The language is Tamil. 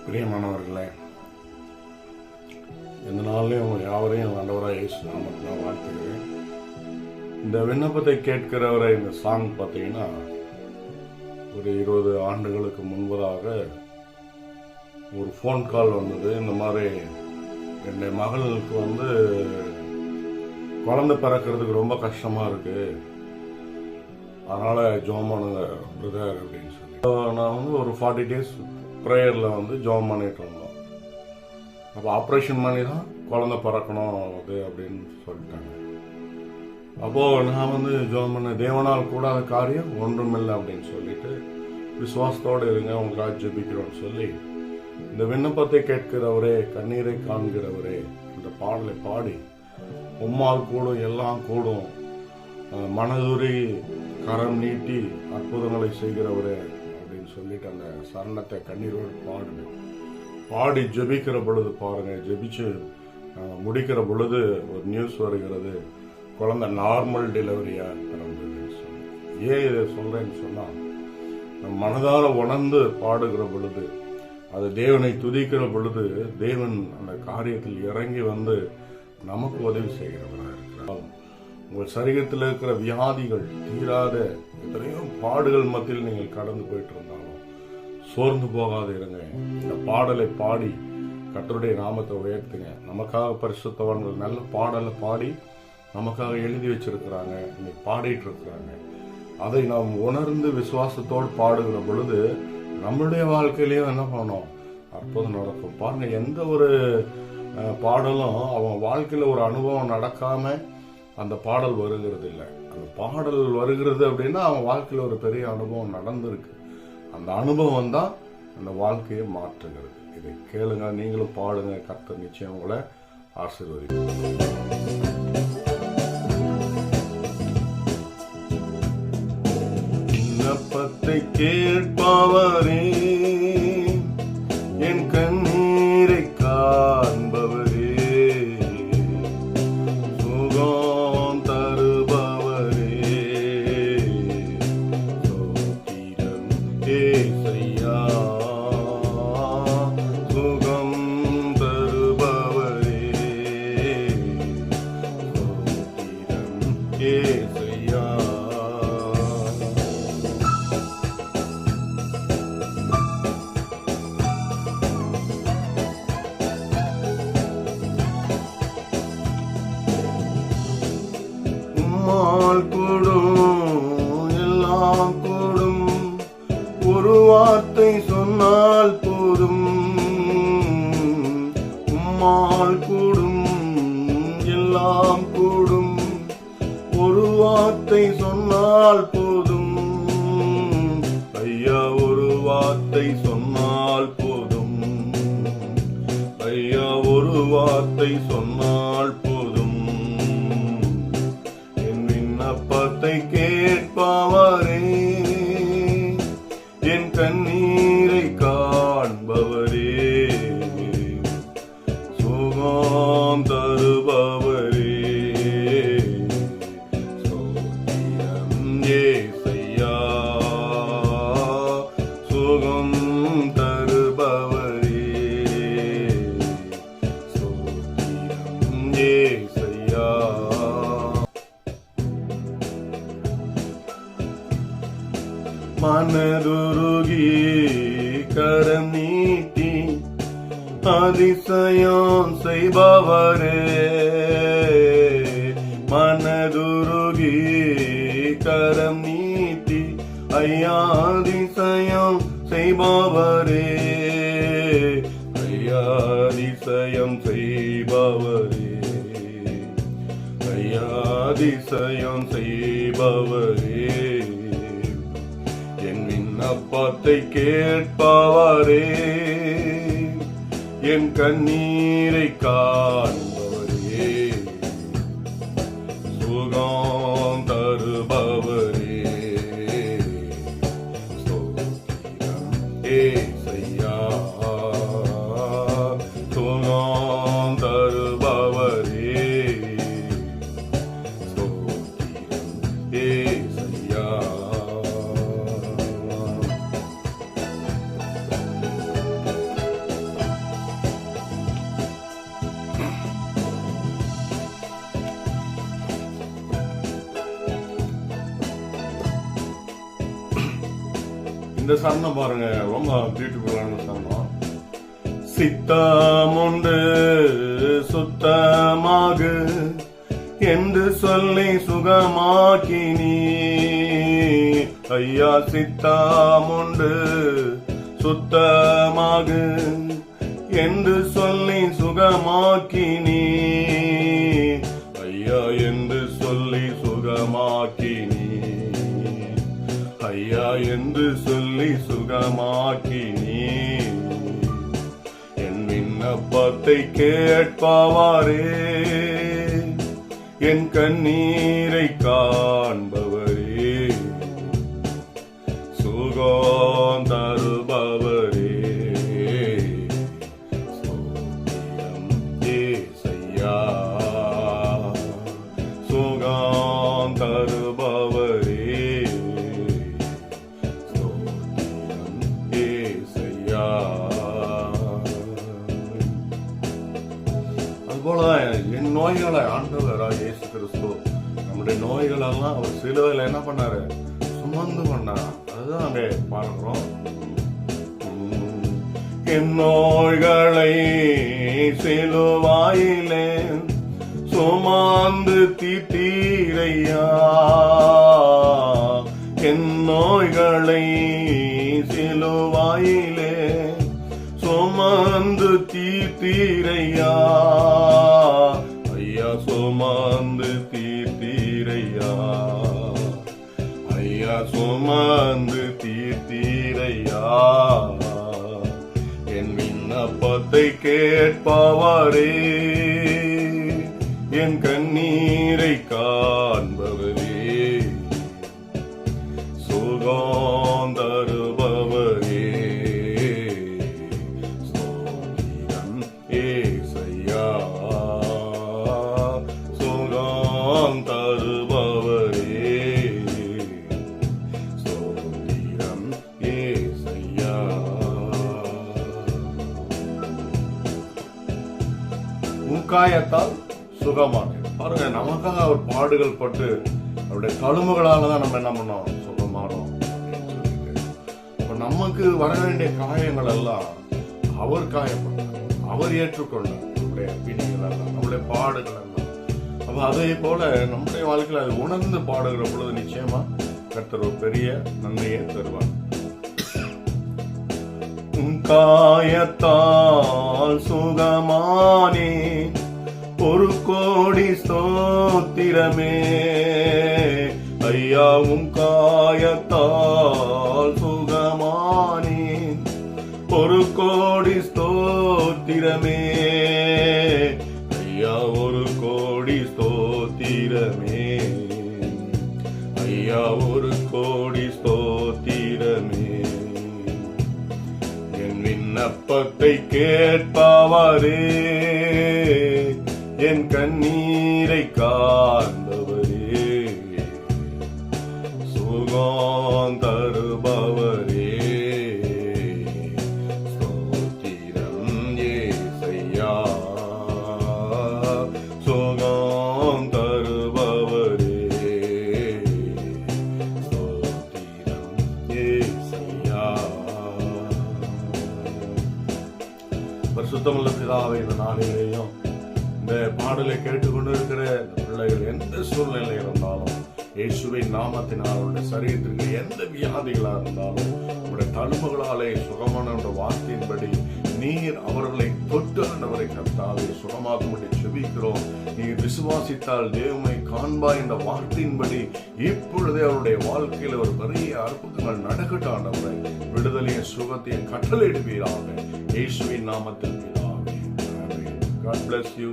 பிரியமானவர்களே, இந்த நாள்லையும் உங்கள் யாவரையும் ஆண்டவராக இயேசு நாமத்தில் நான் வாழ்த்துகிறேன். இந்த விண்ணப்பத்தை கேட்கிறவரை இந்த சாங் பார்த்தீங்கன்னா ஒரு 20 ஆண்டுகளுக்கு முன்பதாக ஒரு ஃபோன் கால் வந்தது. இந்த மாதிரி என்னுடைய மகளுக்கு குழந்தை பிறக்கிறதுக்கு ரொம்ப கஷ்டமாக இருக்குது, அதனால் ஜெபம் பண்ணுங்க பிரதர் அப்படின்னு சொல்லி நான் ஒரு 40 days ப்ரேயரில் ஜெபம் பண்ணிட்டு இருந்தோம். அப்போ ஆப்ரேஷன் பண்ணி தான் குழந்தை பிறக்கணும் அது அப்படின்னு சொல்லிட்டாங்க. அப்போது நான் ஜெபம் பண்ண தேவனால் கூடாத காரியம் ஒன்றுமில்லை அப்படின்னு சொல்லிட்டு விசுவாசத்தோடு இருங்க, உங்களாக ஜெபிக்கிறோன்னு சொல்லி இந்த விண்ணப்பத்தை கேட்கிறவரே, கண்ணீரை காண்கிறவரே, இந்த பாடலை பாடி உம்மால் கூடும் எல்லாம் கூடும், மனதுரி கரம் நீட்டி அற்புதங்களை செய்கிறவரே அப்படின்னு சொல்லிட்டு அந்த சரணத்தை கண்ணீரோடு பாடி ஜெபிக்கிற பொழுது பாருங்க, ஜெபிச்சு முடிக்கிற பொழுது ஒரு நியூஸ் வருகிறது, குழந்தை நார்மல் டெலிவரியா பிறந்ததுன்னு சொல்லி. ஏன் இதை சொல்றேன்னு சொன்னா, நம் மனதார உணர்ந்து பாடுகிற பொழுது, அது தேவனை துதிக்கிற பொழுது, தேவன் அந்த காரியத்தில் இறங்கி நமக்கு உதவி செய்கிறவராக இருக்கிறார். உங்கள் சரீரத்தில் இருக்கிற வியாதிகள் தீராத எத்தனையோ பாடுகள் மத்தியில் நீங்கள் கடந்து போயிட்டு இருந்தாலும் சோர்ந்து போகாது இருங்க. இந்த பாடலை பாடி கர்த்தருடைய நாமத்தை உயர்த்துங்க. நமக்காக பரிசுத்தவான்கள் நல்ல பாடலை பாடி நமக்காக எழுதி வச்சிருக்கிறாங்க, இன்னைக்கு பாடிட்டு இருக்கிறாங்க. அதை நாம் உணர்ந்து விசுவாசத்தோடு பாடுகிற பொழுது நம்மளுடைய வாழ்க்கையிலையும் என்ன பண்ணோம், அற்புதம் நடக்கும். பாருங்க, எந்த ஒரு பாடலும் அவன் வாழ்க்கையில் ஒரு அனுபவம் நடக்காம அந்த பாடல் வருகிறது இல்லை. அந்த பாடல் வருகிறது அப்படின்னா அவன் வாழ்க்கையில் ஒரு பெரிய அனுபவம் நடந்திருக்கு. அந்த அனுபவம் தான் அந்த வாழ்க்கையை மாற்றுகிறது. இதை கேளுங்க, நீங்களும் பாடுங்க, கர்த்தர் நிச்சயம் உங்களை ஆசீர்வதிப்பார். விண்ணப்பத்தை கேட்பவரே, என் கண்ணீரை காண்பவரே, சுகம் தருபவரே, சோத்திரம் ஏசையா, சுகம் தருபவரே, சோத்திரம் ஏசையா. கூடும் எல்லாம் கூடும், ஒரு வார்த்தை சொன்னால் போதும். உம்மால் கூடும் எல்லாம் கூடும், ஒரு வார்த்தை சொன்னால் போதும். ஐயா, ஒரு வார்த்தை சொன்னால் போதும். ஐயா, ஒரு வார்த்தை சொன்னால் போதும். விண்ணப்பத்தை கேட்பவரே, என் கண்ணீரை காண்பவரே, சுகம் தருபவரே, சோத்திரம் ஏசையா, சுகம் தருபவரே, சோத்திரம் ஏசையா. மனதுருகி கரம் நீட்டி அதிசயம் செய்பவரே, மனதுருகி கரம் நீட்டி ஐயா அதிசயம் செய்பவரே, ஐயா அதிசயம் செய்பவரே, ஐயா அதிசயம் செய்பவரே, என் விண்ணப்பத்தை கேட்பவரே, என் கண்ணீரை காண்பவரே, சுகம் தருபவரே, ஸ்தோத்திரம் ஏசையா, சுகம் தருபவரே, ஸ்தோத்திரம் ஏசையா. சரணம் பாருங்க, ரொம்ப பியூட்டிஃபுல்லான சரணம். சித்தமுண்டு சுத்தமாகு என்று சொல்லி சுகமாக்கினி. ஐயா சித்தமுண்டு சுத்தமாகு என்று சொல்லி சுகமாக்கினி. ஐயா என்று சொல்லி சுகமாக்கினி. ஐயா என்று சொல்லி சுகமாக்கினி. என் விண்ணப்பத்தை கேட்பவாரே, என் கண்ணீரை காண்பவரே, சுகம் தருபவரே, ஸ்தோத்திரம் ஏசையா, சுகம் தருபவரே, ஸ்தோத்திரம் ஏசையா. அதுபோலதான் என் நோய்களை ஆண்டவராக இயேசு கிறிஸ்து நம்முடைய நோய்களெல்லாம் அவர் சிலுவையில் என்ன பண்ணாரு? சுமந்து பண்ணார். அதுதான் அங்கே பார்க்கிறோம். என் நோய்களை சிலுவாயிலே சுமந்து தீர்த்தீரையா. என் நோய்களை சிலுவாயிலே சுமந்து தீர்த்தீரையா. ஐயா சுமந்து தீர்த்தீரையா. ஐயா சுமந்து தீர்த்தீரையா. என் விண்ணப்பத்தை கேட்பவரே, என் கண்ணீரை காண்பவரே, சுகம் தருபவரே, ஸ்தோத்திரம் ஏசையா, சுகம் தருபவரே, ஸ்தோத்திரம் ஏசையா. உங்காயத்தால் சுகமான பாருங்க, நமக்காக அவர் பாடுகள் பட்டு அவருடைய தழும்புகளால தான் நம்ம என்ன பண்ணோம்? சுகமானோம். நமக்கு வர வேண்டிய காயங்கள் எல்லாம் அவர் காயப்பட்டார், அவர் ஏற்றுக்கொண்டார். நம்முடைய பிணிகள் எல்லாம், நம்முடைய பாடுகள் எல்லாம். அப்ப அதே போல நம்முடைய வாழ்க்கையில் அது உணர்ந்து பாடுகிற பொழுது நிச்சயமா கர்த்தர் ஒரு பெரிய நன்மையை தருவார். உன் காயத்தால் சுகமானே, ஒரு கோடி ஸ்தோத்திரமே. ஐயா உன் காயத்தால் சுகமானே, ஒரு கோடி ஸ்தோத்திரமே. ஐயா ஒரு கோடி ஸ்தோத்திரமே. ஐயா ஒரு கோடி ஸ்தோத்திரமே. என் விண்ணப்பத்தை கேட்பவரே, என் கண்ணீரை காண்பவரே, சுகம் தருபவரே, ஸ்தோத்திரம் ஏசையா, சுகம் தருபவரே, ஸ்தோத்திரம் ஏசையா. பரிசுத்தமுள்ள பிதாவே, இந்த நாளிலேயும் இந்த பாடலை கேட்டுக்கொண்டு இருக்கிற பிள்ளைகள் எந்த சூழ்நிலை இருந்தாலும் இயேசுவின் நாமத்தினால் அவருடைய சரீரத்திற்கு எந்த வியாதிகளா இருந்தாலும் உங்களுடைய தழும்புகளாலே சுகமான வார்த்தையின்படி நீர் அவர்களை தொட்டு ஆண்டவரை கர்த்தாவே சுகமாகும்படி செபிக்கிறோம். நீர் விசுவாசித்தால் தேவனை காண்பாய் என்ற வார்த்தையின்படி இப்பொழுதே அவருடைய வாழ்க்கையில் ஒரு பெரிய அற்புதங்கள் நடக்கட்டும். ஆண்டவரை விடுதலையும் சுகத்தையும் கட்டளையிடுவீராக இயேசுவின் நாமத்தில். God bless you.